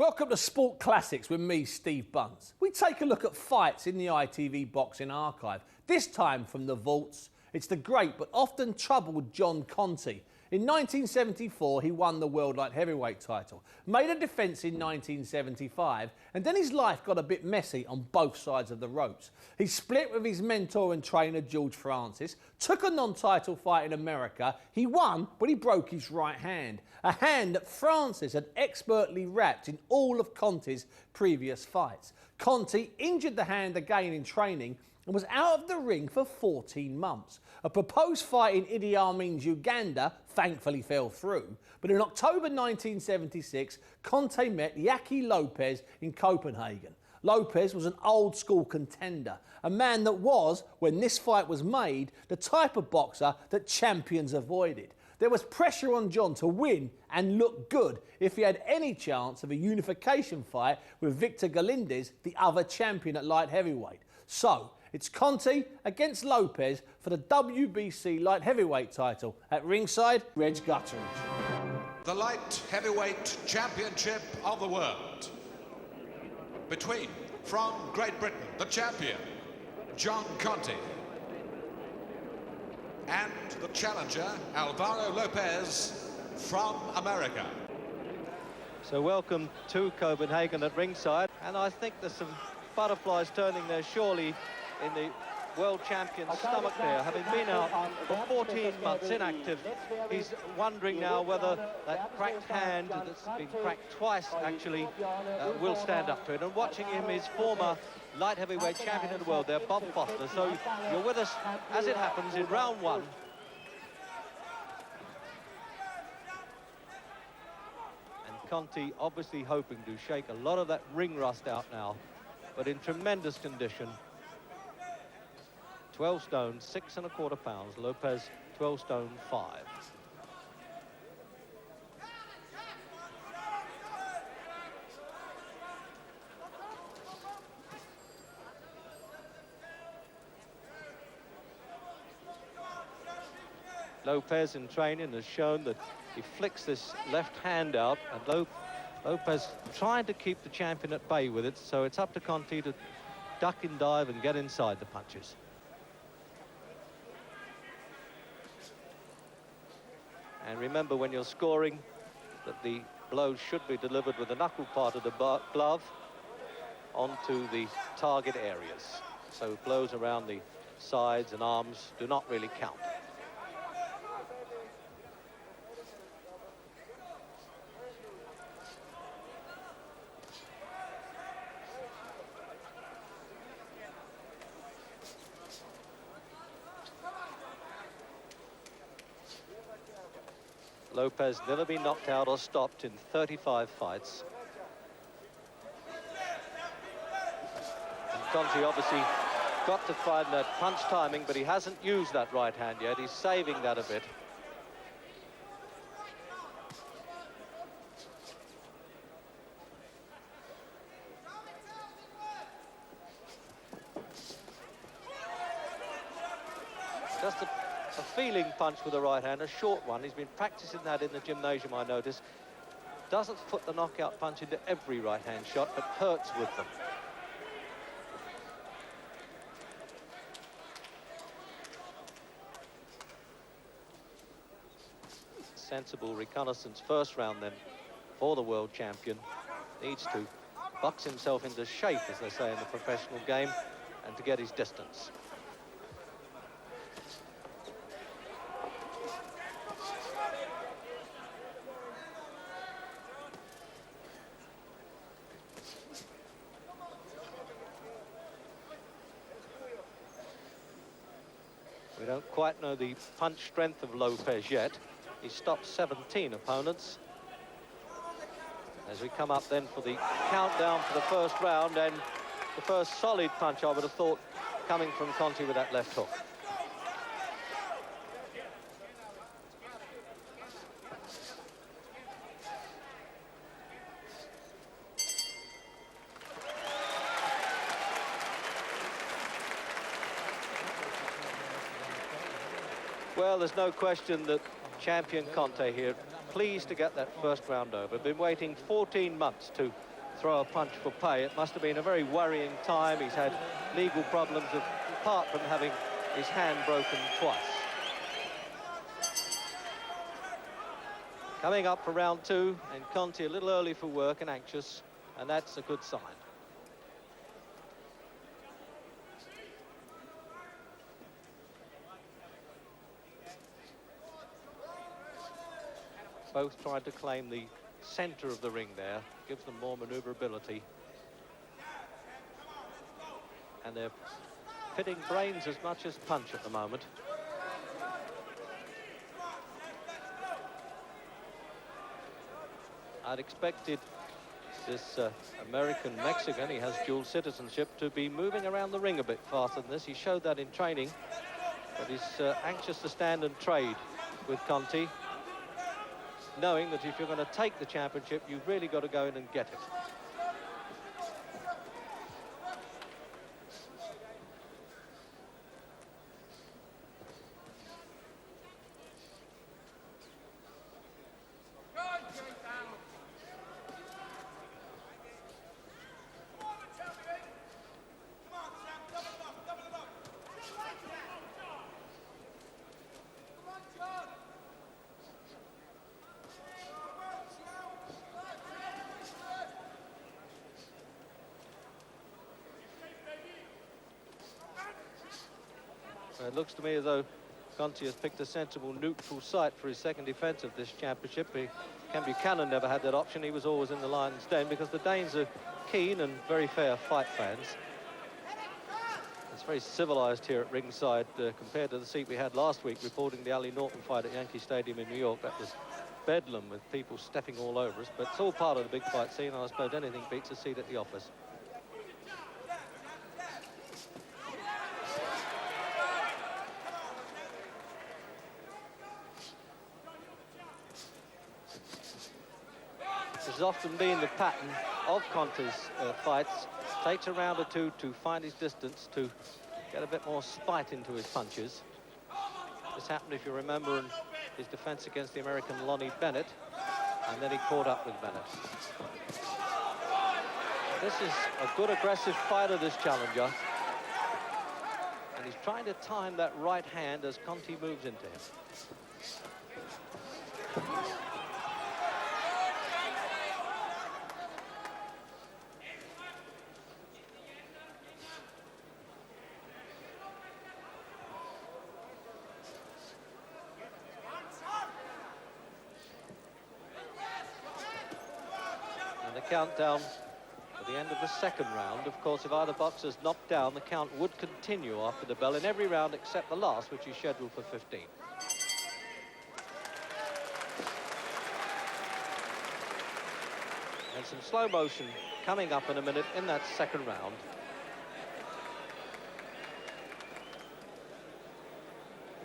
Welcome to Sport Classics with me, Steve Bunce. We take a look at fights in the ITV Boxing Archive. This time from the vaults, it's the great but often troubled John Conteh. In 1974, he won the World Light Heavyweight title, made a defence in 1975, and then his life got a bit messy on both sides of the ropes. He split with his mentor and trainer George Francis, took a non-title fight in America. He won, but he broke his right hand, a hand that Francis had expertly wrapped in all of Conteh's previous fights. Conteh injured the hand again in training and was out of the ring for 14 months. A proposed fight in Idi Amin's Uganda thankfully fell through, but in October 1976, Conteh met Yaqui Lopez in Copenhagen. Lopez was an old-school contender, a man that was, when this fight was made, the type of boxer that champions avoided. There was pressure on John to win and look good if he had any chance of a unification fight with Victor Galindez, the other champion at light heavyweight. So, it's Conteh against Lopez for the WBC light heavyweight title. At ringside, Reg Gutteridge. The light heavyweight championship of the world. Between, from Great Britain, the champion, John Conteh, and the challenger, Alvaro Lopez, from America. So welcome to Copenhagen at ringside, and I think there's some butterflies turning there surely in the world champion's stomach there. Having been out for 14 months inactive, he's wondering now whether that cracked hand, that's been cracked twice actually, will stand up to it. And watching him is former light heavyweight champion of the world there, Bob Foster. So you're with us as it happens in round one. And Conteh obviously hoping to shake a lot of that ring rust out now, but in tremendous condition. 12 stone, 6 1/4 pounds. Lopez, 12 stone, 5. Lopez in training has shown that he flicks this left hand out, and Lopez trying to keep the champion at bay with it, so it's up to Conteh to duck and dive and get inside the punches. And remember, when you're scoring, that the blows should be delivered with the knuckle part of the glove onto the target areas. So blows around the sides and arms do not really count. Lopez never been knocked out or stopped in 35 fights. And Conteh obviously got to find that punch timing, but he hasn't used that right hand yet. He's saving that a bit. Just a feeling punch with the right hand, a short one. He's been practicing that in the gymnasium, I notice. Doesn't put the knockout punch into every right hand shot, but hurts with them. Sensible reconnaissance first round then for the world champion. Needs to box himself into shape, as they say in the professional game, and to get his distance. We don't quite know the punch strength of Lopez yet. He stopped 17 opponents. As we come up then for the countdown for the first round, and the first solid punch I would have thought coming from Conteh with that left hook. Well, there's no question that champion Conteh here, pleased to get that first round over. Been waiting 14 months to throw a punch for pay. It must have been a very worrying time. He's had legal problems apart from having his hand broken twice. Coming up for round 2, and Conteh a little early for work and anxious, and that's a good sign. Both tried to claim the centre of the ring there, gives them more manoeuvrability. And they're pitting brains as much as punch at the moment. I'd expected this American-Mexican, he has dual citizenship, to be moving around the ring a bit faster than this. He showed that in training, but he's anxious to stand and trade with Conteh, knowing that if you're going to take the championship, you've really got to go in and get it. It looks to me as though Conteh has picked a sensible neutral site for his second defence of this championship. Ken Buchanan never had that option. He was always in the lion's den, because the Danes are keen and very fair fight fans. It's very civilised here at ringside compared to the seat we had last week reporting the Ali Norton fight at Yankee Stadium in New York. That was bedlam with people stepping all over us, but it's all part of the big fight scene. I suppose anything beats a seat at the office. This has often been the pattern of Conteh's fights. Takes a round or two to find his distance, to get a bit more spite into his punches. This happened, if you remember, in his defense against the American Lonnie Bennett, and then he caught up with Bennett. This is a good aggressive fighter, this challenger, and he's trying to time that right hand as Conteh moves into him. Countdown at the end of the second round. Of course, if either boxer's knocked down, the count would continue after the bell in every round except the last, which is scheduled for 15. And some slow motion coming up in a minute in that second round.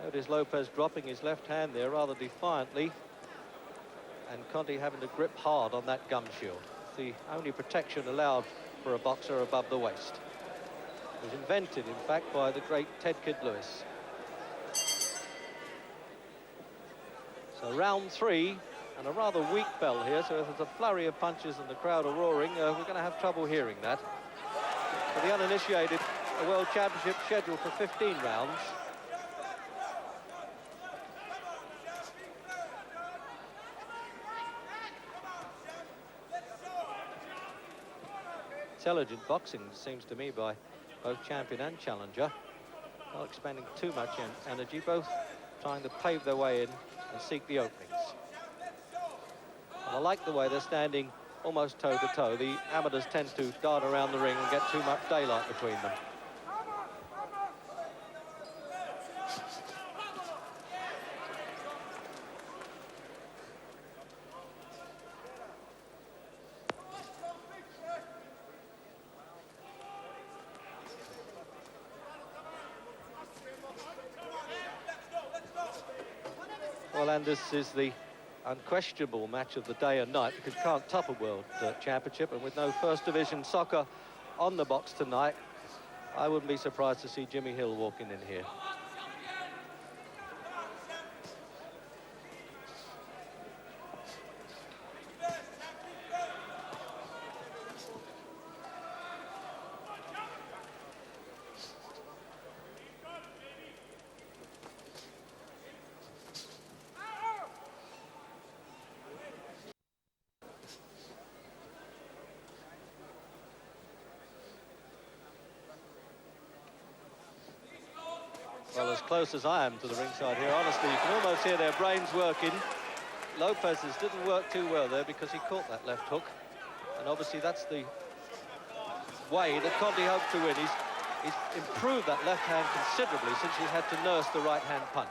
Notice Lopez dropping his left hand there rather defiantly, and Conteh having to grip hard on that gum shield. The only protection allowed for a boxer above the waist. It was invented, in fact, by the great Ted Kid Lewis. So round 3, and a rather weak bell here, so if there's a flurry of punches and the crowd are roaring, we're going to have trouble hearing that. For the uninitiated, a World Championship scheduled for 15 rounds. Intelligent boxing, seems to me, by both champion and challenger. Not expending too much energy, both trying to pave their way in and seek the openings. And I like the way they're standing almost toe-to-toe. The amateurs tend to dart around the ring and get too much daylight between them. Well, and this is the unquestionable match of the day and night, because you can't top a World Championship, and with no First Division soccer on the box tonight, I wouldn't be surprised to see Jimmy Hill walking in here. Well, as close as I am to the ringside here, honestly, you can almost hear their brains working. Lopez's didn't work too well there because he caught that left hook. And obviously that's the way that Conteh hoped to win. He's improved that left hand considerably since he's had to nurse the right hand punch.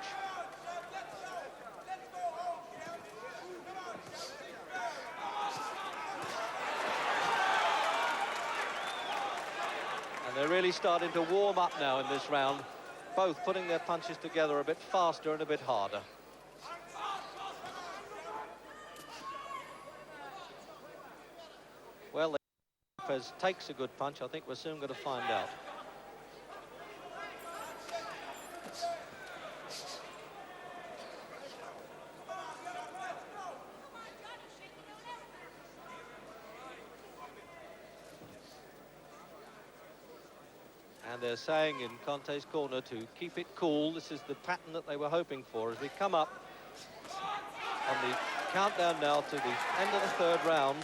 And they're really starting to warm up now in this round, both putting their punches together a bit faster and a bit harder. Well, Lopez takes a good punch. I think we're soon going to find out. And they're saying in Conteh's corner to keep it cool. This is the pattern that they were hoping for as we come up on the countdown now to the end of the third round.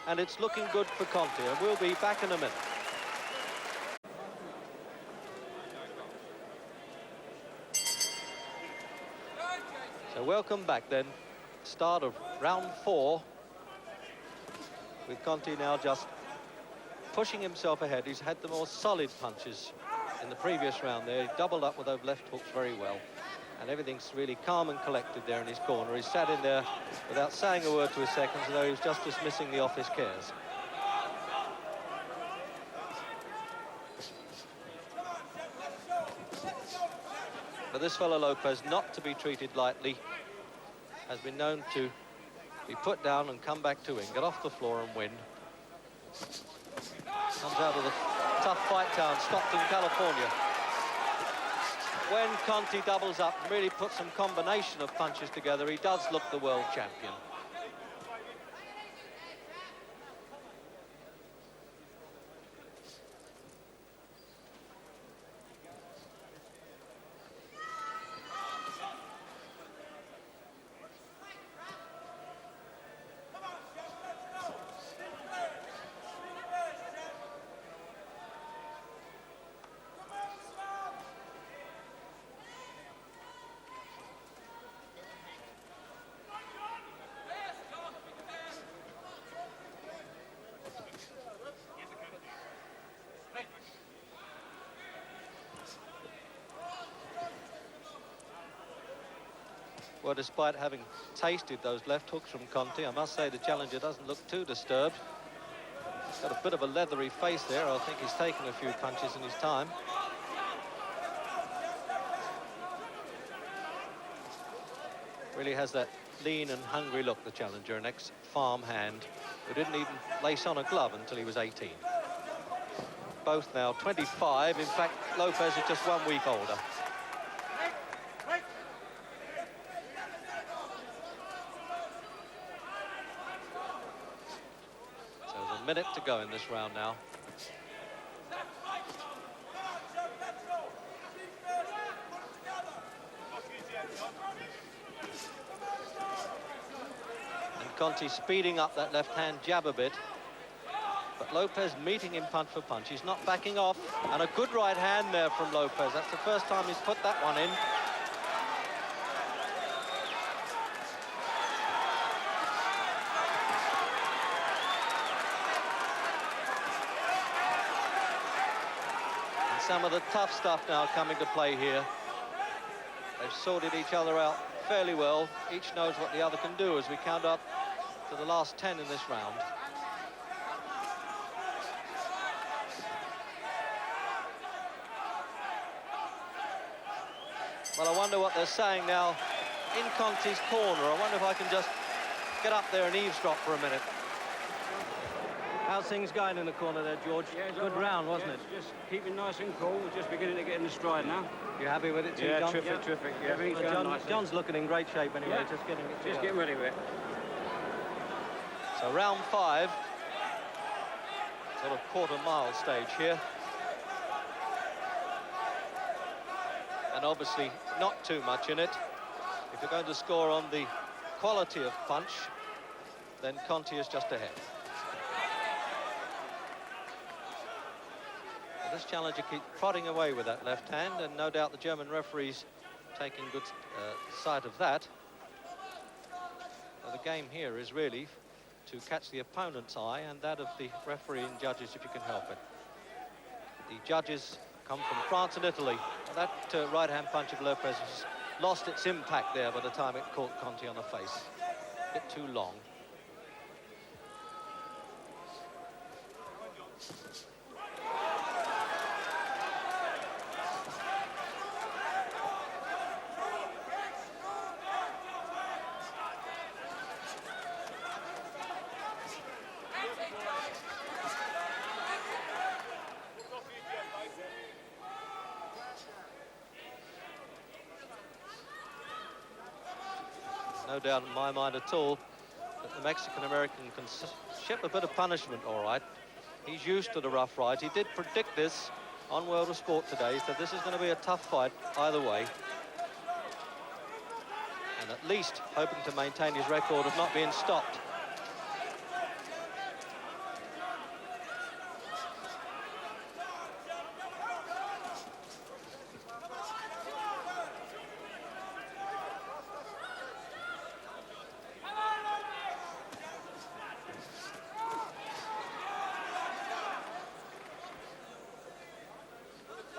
And it's looking good for Conteh, and we'll be back in a minute. So welcome back then. Start of round 4, with Conteh now just pushing himself ahead. He's had the more solid punches in the previous round there. He doubled up with those left hooks very well, and everything's really calm and collected there in his corner. He sat in there without saying a word to his seconds, though he was just dismissing the office cares. But this fellow Lopez, not to be treated lightly, has been known to be put down and come back to win, get off the floor and win. Comes out of the tough fight town, Stockton, California. When Conteh doubles up and really puts some combination of punches together, he does look the world champion. Well, despite having tasted those left hooks from Conteh, I must say the challenger doesn't look too disturbed. He's got a bit of a leathery face there. I think he's taken a few punches in his time. Really has that lean and hungry look, the challenger, an ex-farm hand who didn't even lace on a glove until he was 18. Both now 25. In fact, Lopez is just 1 week older. Minute to go in this round now. And Conteh speeding up that left-hand jab a bit. But Lopez meeting him punch for punch. He's not backing off. And a good right hand there from Lopez. That's the first time he's put that one in. Some of the tough stuff now coming to play here. They've sorted each other out fairly well. Each knows what the other can do as we count up to the last 10 in this round. Well, I wonder what they're saying now in Conteh's corner. I wonder if I can just get up there and eavesdrop for a minute. How's things going in the corner there, George? Yeah, good round, wasn't it? Just keeping nice and cool. We're just beginning to get in the stride now. You happy with it too, Yeah, John? terrific. Yeah. Everything's Well, going nice. John's looking in great shape anyway, Yeah. just getting it Just together. getting ready with it. So round 5, sort of quarter-mile stage here. And obviously not too much in it. If you're going to score on the quality of punch, then Conteh is just ahead. Well, this challenger keeps prodding away with that left hand, and no doubt the German referee's taking good sight of that. Well, the game here is really to catch the opponent's eye and that of the referee and judges, if you can help it. The judges come from France and Italy. That right-hand punch of Lopez has lost its impact there by the time it caught Conteh on the face. A bit too long. No doubt in my mind at all that the Mexican-American can ship a bit of punishment, all right. He's used to the rough rides. He did predict this on World of Sport today. He said this is going to be a tough fight either way. And at least hoping to maintain his record of not being stopped.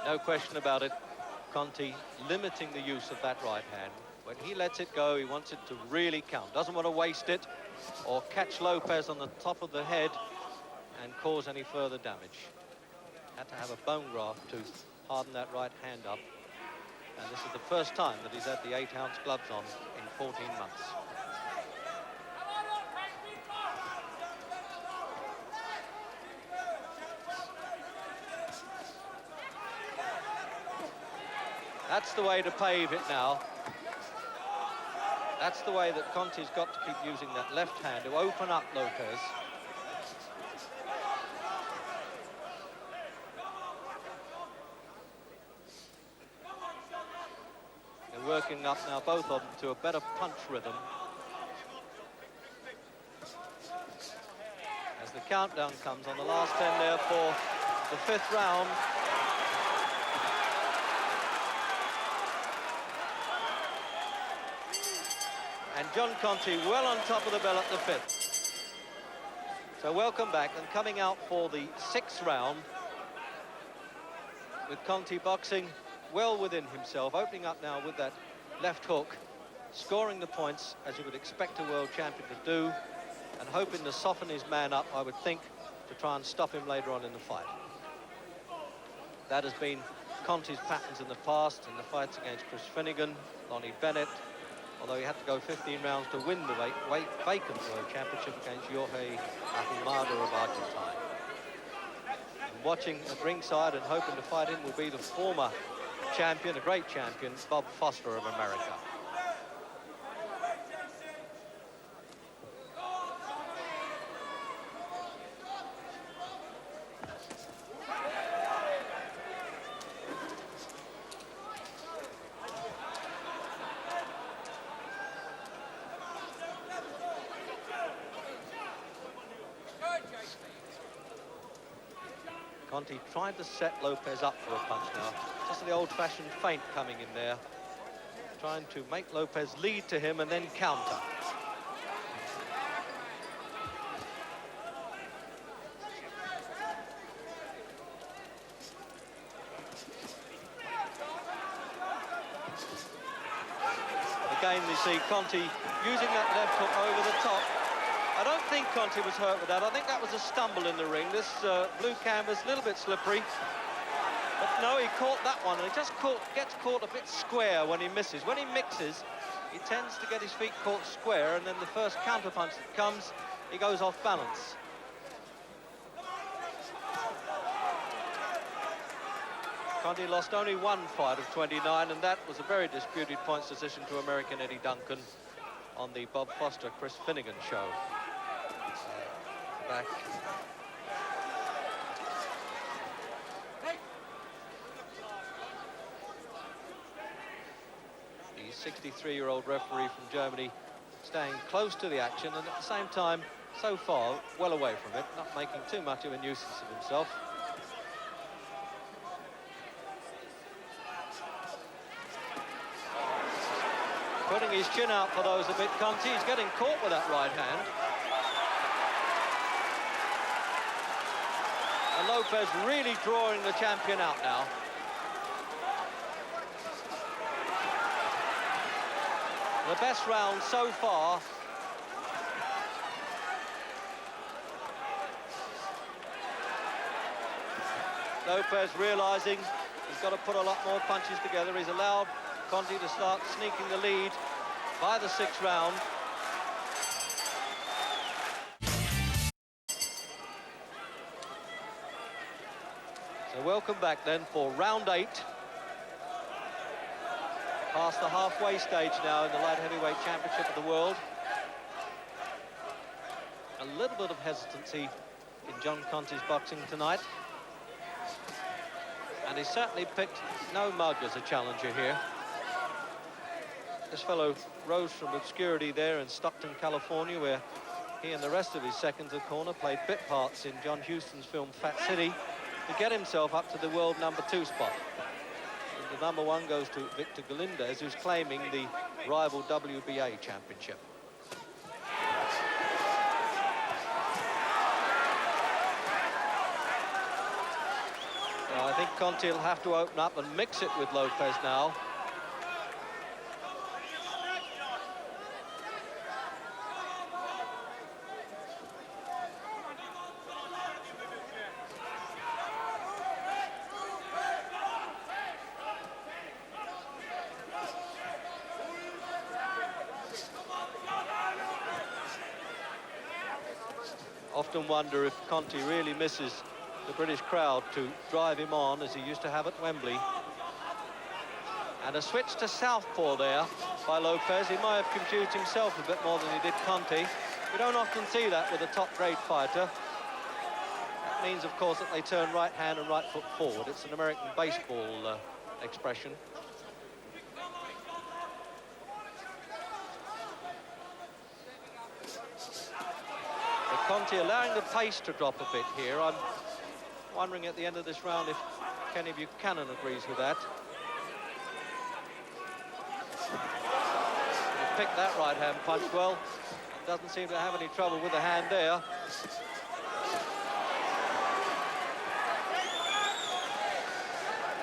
No question about it, Conteh limiting the use of that right hand. When he lets it go, he wants it to really count. Doesn't want to waste it or catch Lopez on the top of the head and cause any further damage. Had to have a bone graft to harden that right hand up. And this is the first time that he's had the 8-ounce gloves on in 14 months. That's the way to pave it now. That's the way that Conteh's got to keep using that left hand to open up Lopez. They're working up now, both of them, to a better punch rhythm. As the countdown comes on the last 10 there for the 5th round. And John Conteh well on top of the bell at the 5th. So welcome back, and coming out for the 6th round with Conteh boxing well within himself, opening up now with that left hook, scoring the points as you would expect a world champion to do, and hoping to soften his man up, I would think, to try and stop him later on in the fight. That has been Conteh's patterns in the past, in the fights against Chris Finnegan, Lonnie Bennett, although he had to go 15 rounds to win the vacant world championship against Jorge Ahumada of Argentina. And watching at ringside and hoping to fight him will be the former champion, a great champion, Bob Foster of America. Conteh tried to set Lopez up for a punch now. Just the old-fashioned feint coming in there. Trying to make Lopez lead to him and then counter. Again, we see Conteh using that left hook over the top. I don't think Conteh was hurt with that. I think that was a stumble in the ring. This blue canvas, a little bit slippery. But no, he caught that one, and he just gets caught a bit square when he misses. When he mixes, he tends to get his feet caught square, and then the first counter punch that comes, he goes off balance. Conteh lost only one fight of 29, and that was a very disputed points decision to American Eddie Duncan on the Bob Foster, Chris Finnegan show. Back. The 63-year-old referee from Germany staying close to the action and at the same time so far well away from it, not making too much of a nuisance of himself. Putting his chin out for those a bit, Conteh. He's getting caught with that right hand. And Lopez really drawing the champion out now. The best round so far. Lopez realizing he's got to put a lot more punches together. He's allowed Conteh to start sneaking the lead by the 6th round. So welcome back then for round 8. Past the halfway stage now in the light heavyweight championship of the world. A little bit of hesitancy in John Conteh's boxing tonight. And he certainly picked no mug as a challenger here. This fellow rose from obscurity there in Stockton, California, where he and the rest of his seconds of corner played bit parts in John Huston's film Fat City to get himself up to the world #2 spot. And the #1 goes to Victor Galindez, who's claiming the rival WBA championship. I think Conteh will have to open up and mix it with Lopez now. Often wonder if Conteh really misses the British crowd to drive him on as he used to have at Wembley. And a switch to southpaw there by Lopez. He might have confused himself a bit more than he did Conteh. We don't often see that with a top-grade fighter. That means, of course, that they turn right hand and right foot forward. It's an American baseball expression. Conteh allowing the pace to drop a bit here. I'm wondering at the end of this round if Kenny Buchanan agrees with that. He picked that right hand punch well. Doesn't seem to have any trouble with the hand there.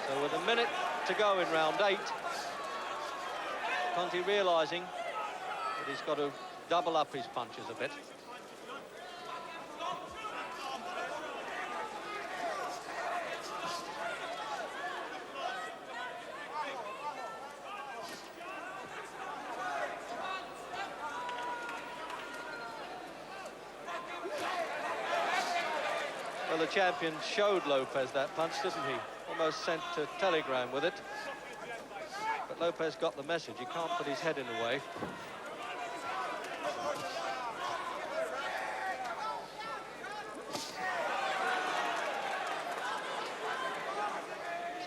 So with a minute to go in round 8, Conteh realizing that he's got to double up his punches a bit. Well, the champion showed Lopez that punch, didn't he? Almost sent a telegram with it. But Lopez got the message. He can't put his head in the way.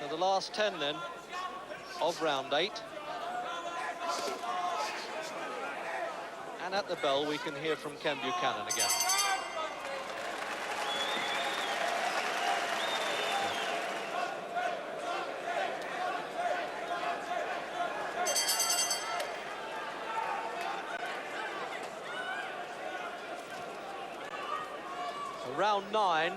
So the last 10 then of round 8. And at the bell we can hear from Ken Buchanan again. Round 9.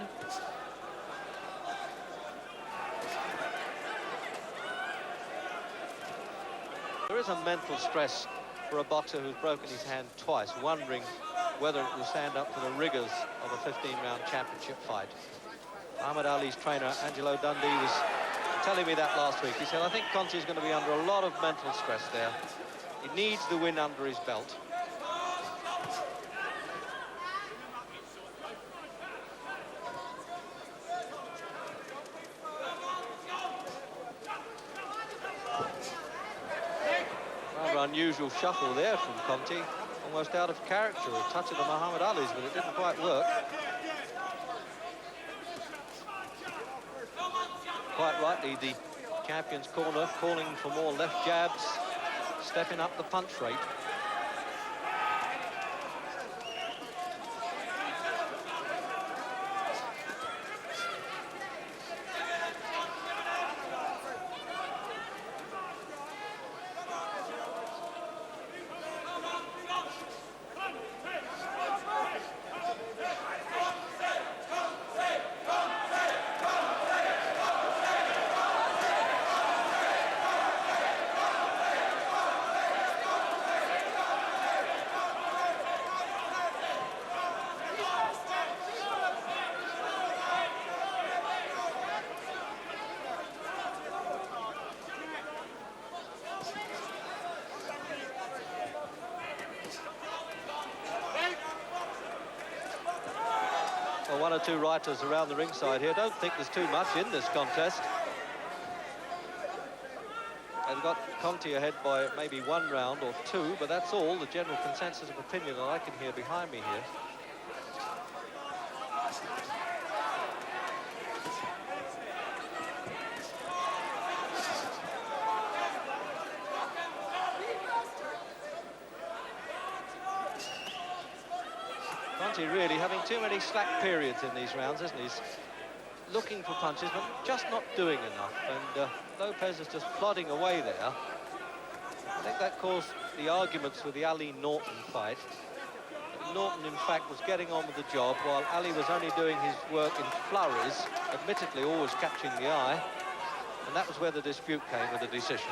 There is a mental stress for a boxer who's broken his hand twice, wondering whether it will stand up to the rigors of a 15-round championship fight. Muhammad Ali's trainer, Angelo Dundee, was telling me that last week. He said, I think Conteh is going to be under a lot of mental stress there. He needs the win under his belt. Unusual shuffle there from Conteh, almost out of character, a touch of the Muhammad Ali's, but it didn't quite work. Quite rightly, the champion's corner calling for more left jabs, stepping up the punch rate. one or two writers around the ringside here don't think there's too much in this contest. They've got Conteh ahead by maybe 1 round or 2, but that's all the general consensus of opinion that I can hear behind me here. Conteh really having too many slack periods in these rounds, isn't he? He's looking for punches, but just not doing enough. And Lopez is just plodding away there. I think that caused the arguments with the Ali-Norton fight. Norton, in fact, was getting on with the job, while Ali was only doing his work in flurries, admittedly always catching the eye. And that was where the dispute came with the decision.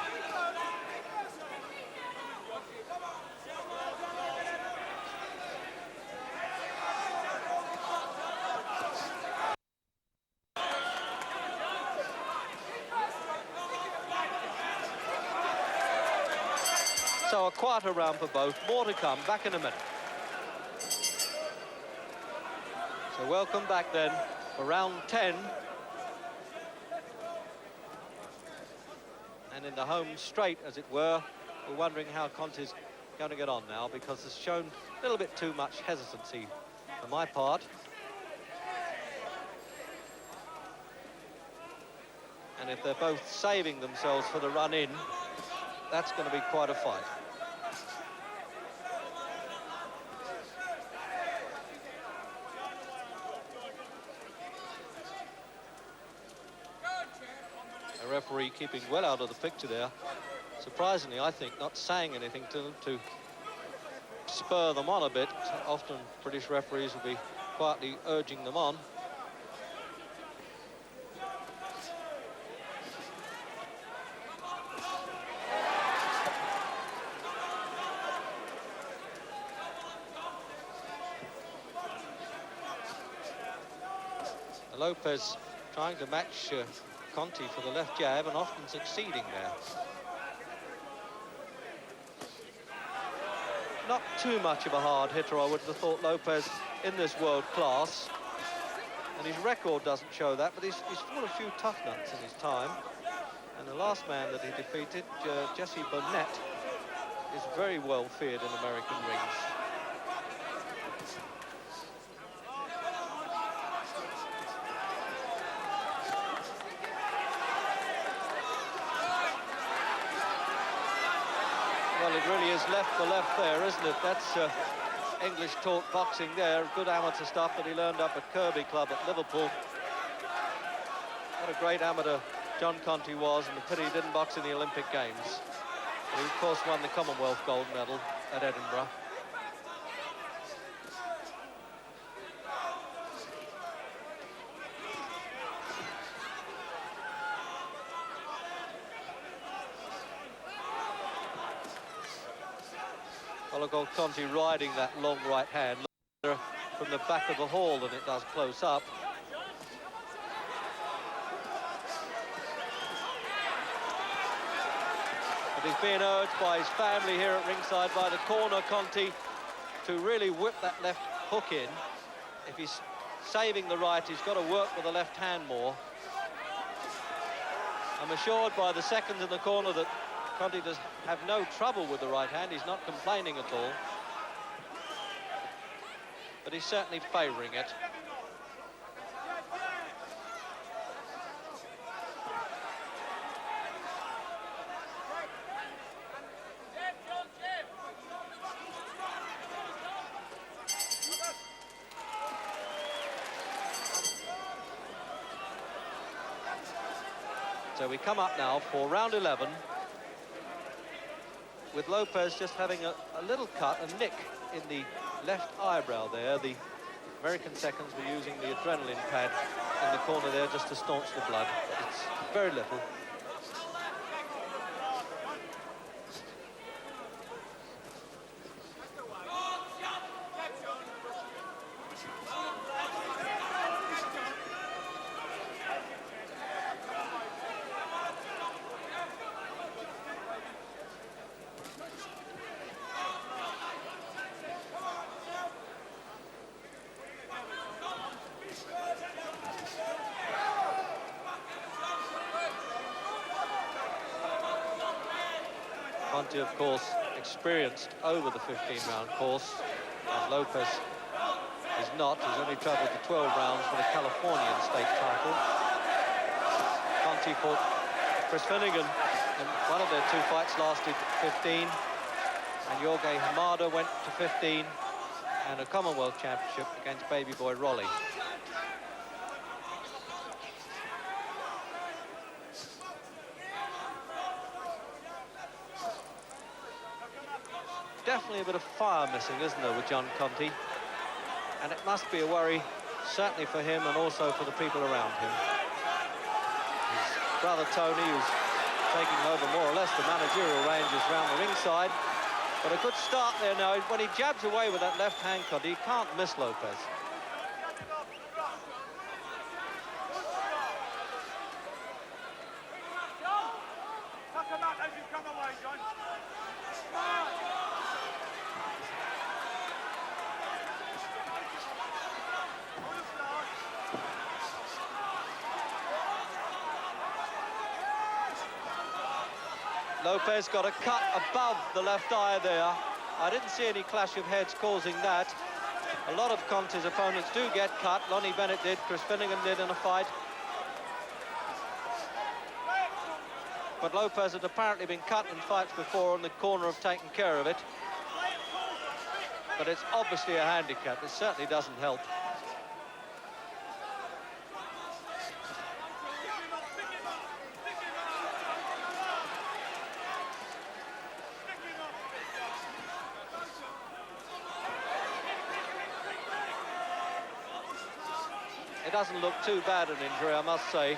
So a quarter round for both, more to come, back in a minute. So welcome back then for round 10. And in the home straight, as it were, we're wondering how Conteh's going to get on now, because it's shown a little bit too much hesitancy for my part. And if they're both saving themselves for the run in, that's going to be quite a fight. A referee keeping well out of the picture there. Surprisingly, I think, not saying anything to them to spur them on a bit. Often British referees will be quietly urging them on. Lopez trying to match Conteh for the left jab and often succeeding there. Not too much of a hard hitter, I would have thought, Lopez, in this world class. And his record doesn't show that, but he's fought a few tough nuts in his time. And the last man that he defeated, Jesse Burnett, is very well feared in American rings. Well, it really is left for left there, isn't it? That's English taught boxing there. Good amateur stuff that he learned up at Kirby Club at Liverpool. What a great amateur John Conteh was, and the pity he didn't box in the Olympic Games. He, of course, won the Commonwealth gold medal at Edinburgh. Well, look, old Conteh riding that long right hand from the back of the hall than it does close up. But he's being urged by his family here at ringside, by the corner, Conteh, to really whip that left hook in. If he's saving the right, he's got to work with the left hand more. I'm assured by the seconds in the corner that Conteh does have no trouble with the right hand. He's not complaining at all. But he's certainly favouring it. So we come up now for round 11, with Lopez just having a little cut, a nick in the left eyebrow there. The American seconds were using the adrenaline pad in the corner there just to staunch the blood. It's very little. Conteh, of course, experienced over the 15-round course, and Lopez is not. He's only travelled to 12 rounds for the Californian state title. Conteh fought Chris Finnegan, and one of their two fights lasted 15, and Jorge Hamada went to 15, and a Commonwealth Championship against baby boy Rolly. Definitely a bit of fire missing, isn't there, with John Conteh? And it must be a worry, certainly for him and also for the people around him. His brother Tony, who's taking over more or less the managerial ranges around the ringside. But a good start there now. When he jabs away with that left hand, Conteh, he can't miss Lopez. Lopez got a cut above the left eye there. I didn't see any clash of heads causing that. A lot of Conteh's opponents do get cut. Lonnie Bennett did, Chris Finnegan did in a fight. But Lopez had apparently been cut in fights before, and the corner have taken care of it. But it's obviously a handicap. It certainly doesn't help. It doesn't look too bad an injury, I must say.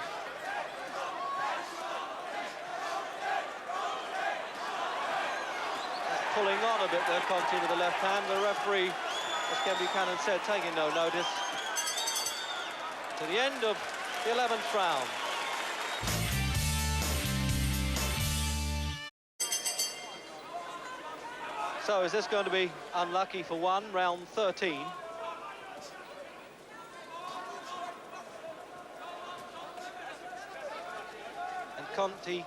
That's pulling on a bit there, Conteh, with the left hand. The referee, as Ken Buchanan said, taking no notice. To the end of the 11th round. So is this going to be unlucky for one, round 13? Conteh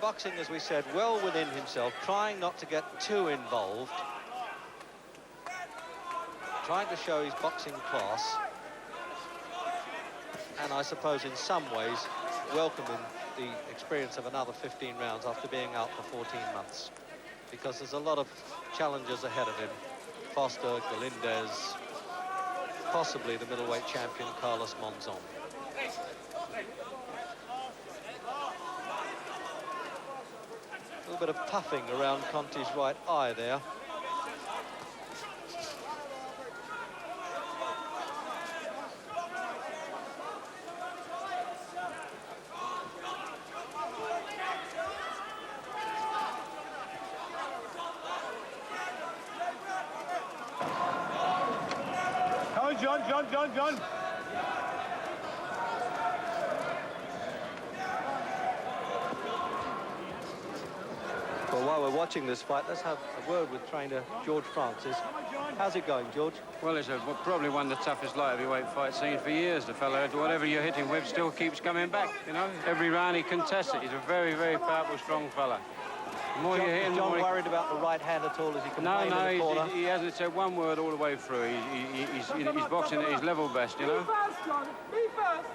boxing, as we said, well within himself, trying not to get too involved, trying to show his boxing class, and I suppose in some ways welcoming the experience of another 15 rounds after being out for 14 months, because there's a lot of challenges ahead of him. Foster, Galindez, possibly the middleweight champion Carlos Monzon. A little bit of puffing around Conteh's right eye there. Come on, John. Well, while we're watching this fight, let's have a word with trainer George Francis. How's it going, George? Well, it's probably one of the toughest light heavyweight fights seen for years. The fellow, whatever you hit him with, still keeps coming back, you know. Every round he contests it. He's a very, very powerful, strong fella. The more you hit him, is John worried about the right hand at all as he complained in the corner? He hasn't said one word all the way through. He's boxing at his level best, you know. Be first, John. Be first.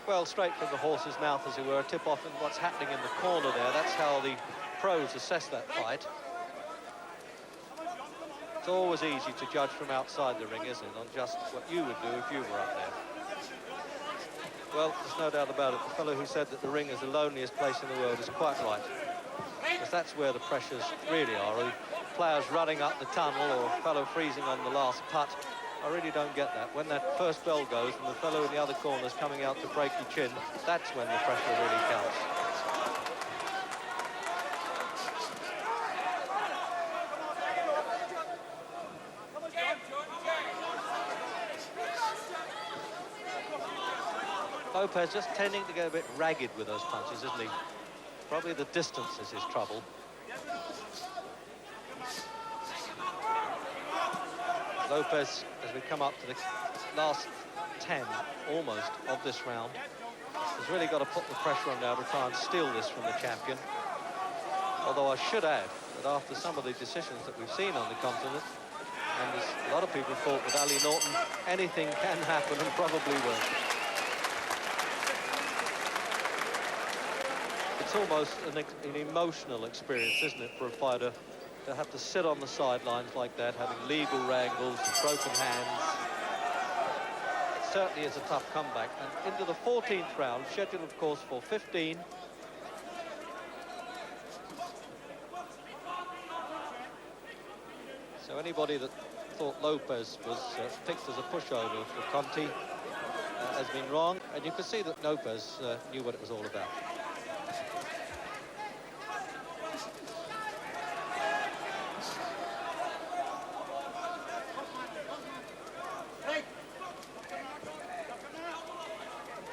Well, straight from the horse's mouth, as it were, a tip-off in what's happening in the corner there. That's how the pros assess that fight. It's always easy to judge from outside the ring, isn't it, on just what you would do if you were up there. Well, there's no doubt about it. The fellow who said that the ring is the loneliest place in the world is quite right. Because that's where the pressures really are. The players running up the tunnel or a fellow freezing on the last putt. I really don't get that. When that first bell goes and the fellow in the other corner is coming out to break your chin, that's when the pressure really counts. Lopez just tending to get a bit ragged with those punches, isn't he? Probably the distance is his trouble. Lopez, as we come up to the last 10, almost, of this round. He's really got to put the pressure on now to try and steal this from the champion. Although I should add that after some of the decisions that we've seen on the continent, and there's a lot of people thought with Ali Norton, anything can happen and probably will. It's almost an emotional experience, isn't it, for a fighter to have to sit on the sidelines like that, having legal wrangles and broken hands. It certainly is a tough comeback. And into the 14th round, scheduled, of course, for 15. So anybody that thought Lopez was picked as a pushover for Conteh has been wrong. And you can see that Lopez knew what it was all about.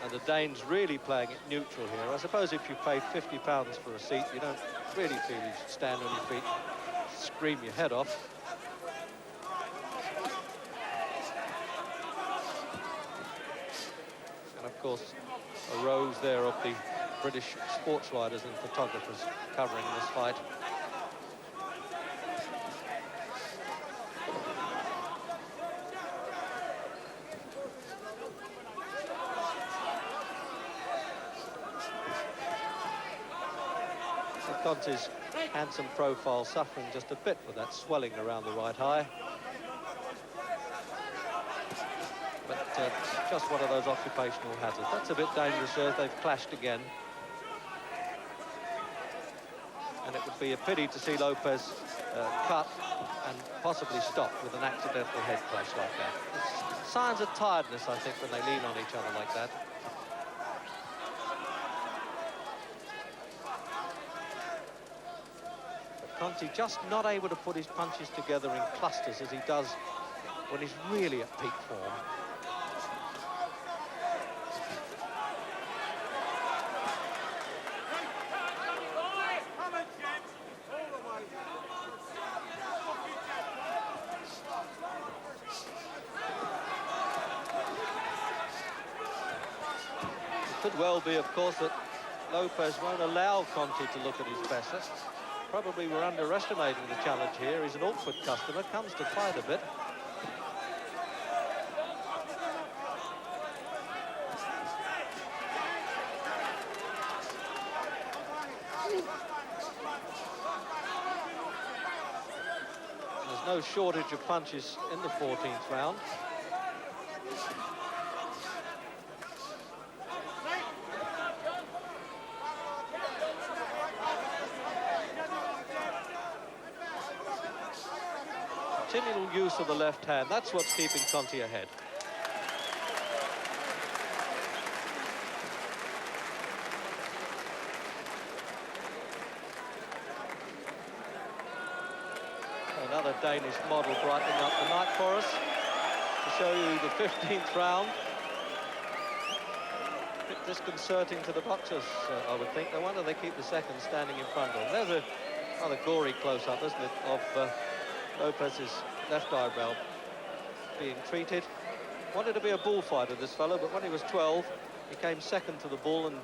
And the Dane's really playing it neutral here. I suppose if you paid £50 for a seat, you don't really feel you should stand on your feet and scream your head off. And of course, a rows there of the British sports writers and photographers covering this fight. Conteh's handsome profile suffering just a bit with that swelling around the right eye. But just one of those occupational hazards. That's a bit dangerous there. They've clashed again. And it would be a pity to see Lopez cut and possibly stop with an accidental head clash like that. It's signs of tiredness, I think, when they lean on each other like that. Conteh just not able to put his punches together in clusters as he does when he's really at peak form. It could well be, of course, that Lopez won't allow Conteh to look at his best. That's probably we're underestimating the challenge here. He's an awkward customer, comes to fight a bit. There's no shortage of punches in the 14th round. Continual use of the left hand, that's what's keeping Conteh ahead. Another Danish model brightening up the night for us to show you the 15th round. A bit disconcerting to the boxers, I would think. No wonder they keep the second standing in front of them. There's a rather gory close-up, isn't it, of Lopez's left eyebrow being treated. Wanted to be a bullfighter, this fellow, but when he was 12, he came second to the bull and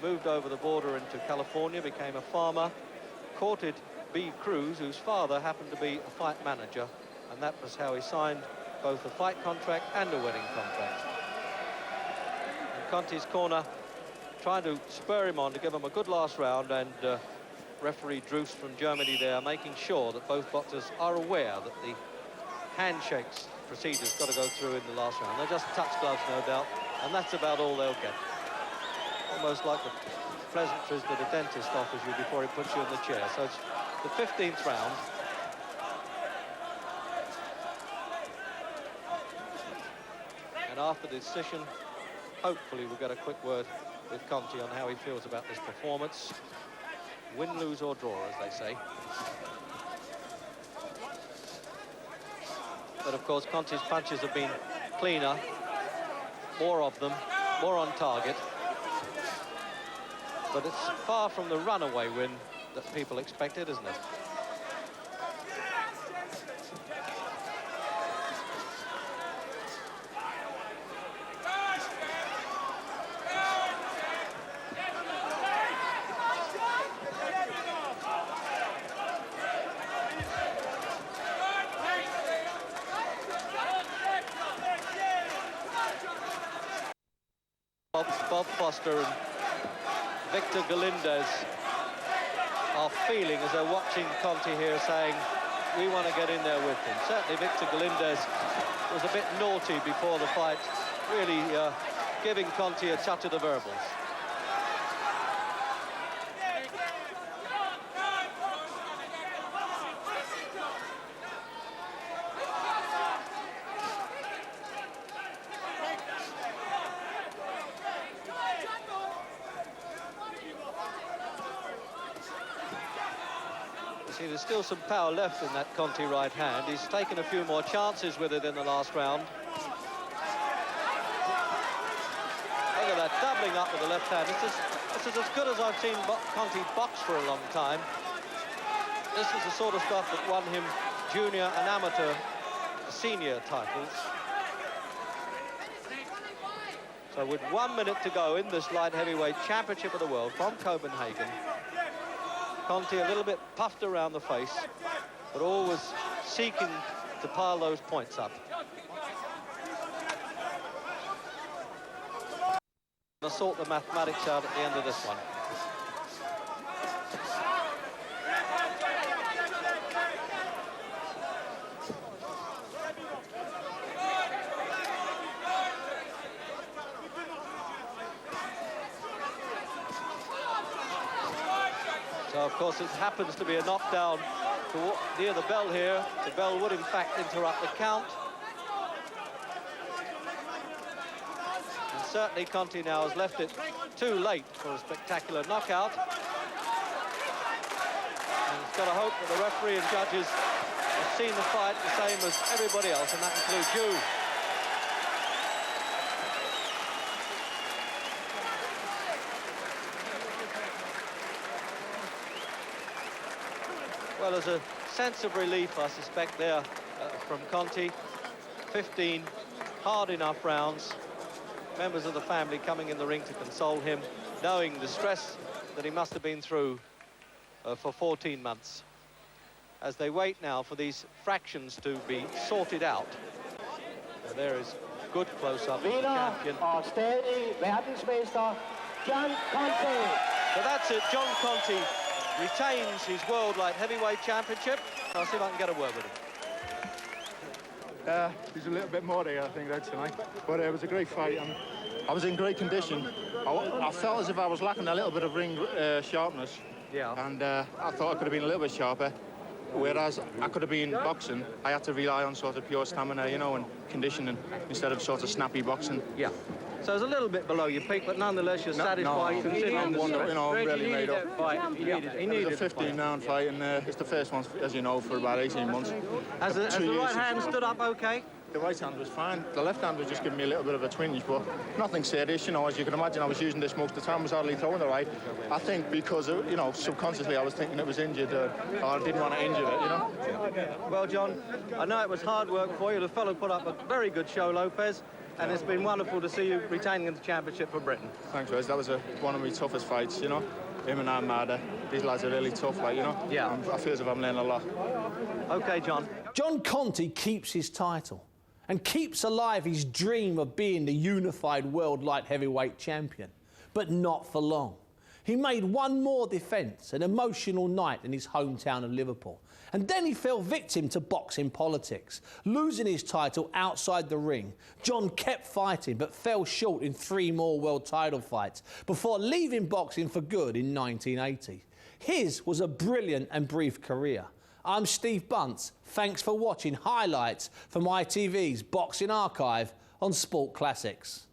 moved over the border into California, became a farmer, courted B. Cruz, whose father happened to be a fight manager, and that was how he signed both a fight contract and a wedding contract. And Conteh's corner trying to spur him on to give him a good last round, and referee Druce from Germany there making sure that both boxers are aware that the handshakes procedure's got to go through in the last round. They're just touch gloves, no doubt, and that's about all they'll get. Almost like the pleasantries that a dentist offers you before he puts you in the chair. So it's the 15th round. And after the decision, hopefully we'll get a quick word with Conteh on how he feels about this performance. Win, lose or draw, as they say. But of course, Conteh's punches have been cleaner, more of them, more on target. But it's far from the runaway win that people expected, isn't it? Bob Foster and Victor Galindez are feeling as they're watching Conteh here, saying, we want to get in there with him. Certainly Victor Galindez was a bit naughty before the fight, really giving Conteh a touch of the verbals. See, there's still some power left in that Conteh right hand. He's taken a few more chances with it in the last round. Look at that, doubling up with the left hand. This is as good as I've seen Conteh box for a long time. This is the sort of stuff that won him junior and amateur senior titles. So with 1 minute to go in this light heavyweight championship of the world from Copenhagen, Conteh a little bit puffed around the face, but always seeking to pile those points up. I'll sort the mathematics out at the end of this one. So, of course, it happens to be a knockdown near the bell here. The bell would, in fact, interrupt the count. And certainly, Conteh now has left it too late for a spectacular knockout. And he's got to hope that the referee and judges have seen the fight the same as everybody else, and that includes you. Well, there's a sense of relief, I suspect, there from Conteh. 15 hard enough rounds. Members of the family coming in the ring to console him, knowing the stress that he must have been through for 14 months. As they wait now for these fractions to be sorted out. And there is good close-up of the champion. Og stadig verdensmester John Conteh. So that's it, John Conteh retains his World Light Heavyweight Championship. I'll see if I can get a word with him. There's a little bit more there, I think, that tonight. But it was a great fight, and I was in great condition. I felt as if I was lacking a little bit of ring sharpness. Yeah. And I thought I could have been a little bit sharper. Whereas I could have been boxing, I had to rely on sort of pure stamina, you know, and conditioning instead of sort of snappy boxing. Yeah. So it's a little bit below your peak, but nonetheless you're satisfied considering the stress. You know, I'm really made up. He needed It was a 15-round fight, and it's the first one, as you know, for about 18 months. Has the right hand stood up okay? The right hand was fine. The left hand was just giving me a little bit of a twinge, but nothing serious. You know, as you can imagine, I was using this most of the time. I was hardly throwing the right. I think because, you know, subconsciously I was thinking it was injured, or I didn't want to injure it, you know. Well, John, I know it was hard work for you. The fellow put up a very good show, Lopez, and it's been wonderful to see you retaining the championship for Britain. Thanks, Wes. That was one of my toughest fights, you know. Him and Armada. These lads are really tough, like, you know. Yeah. I feel as if I'm learning a lot. OK, John. John Conteh keeps his title and keeps alive his dream of being the unified world light heavyweight champion, but not for long. He made one more defence, an emotional night in his hometown of Liverpool, and then he fell victim to boxing politics. Losing his title outside the ring, John kept fighting but fell short in 3 more world title fights before leaving boxing for good in 1980. His was a brilliant and brief career. I'm Steve Bunce. Thanks for watching highlights from ITV's Boxing Archive on Sport Classics.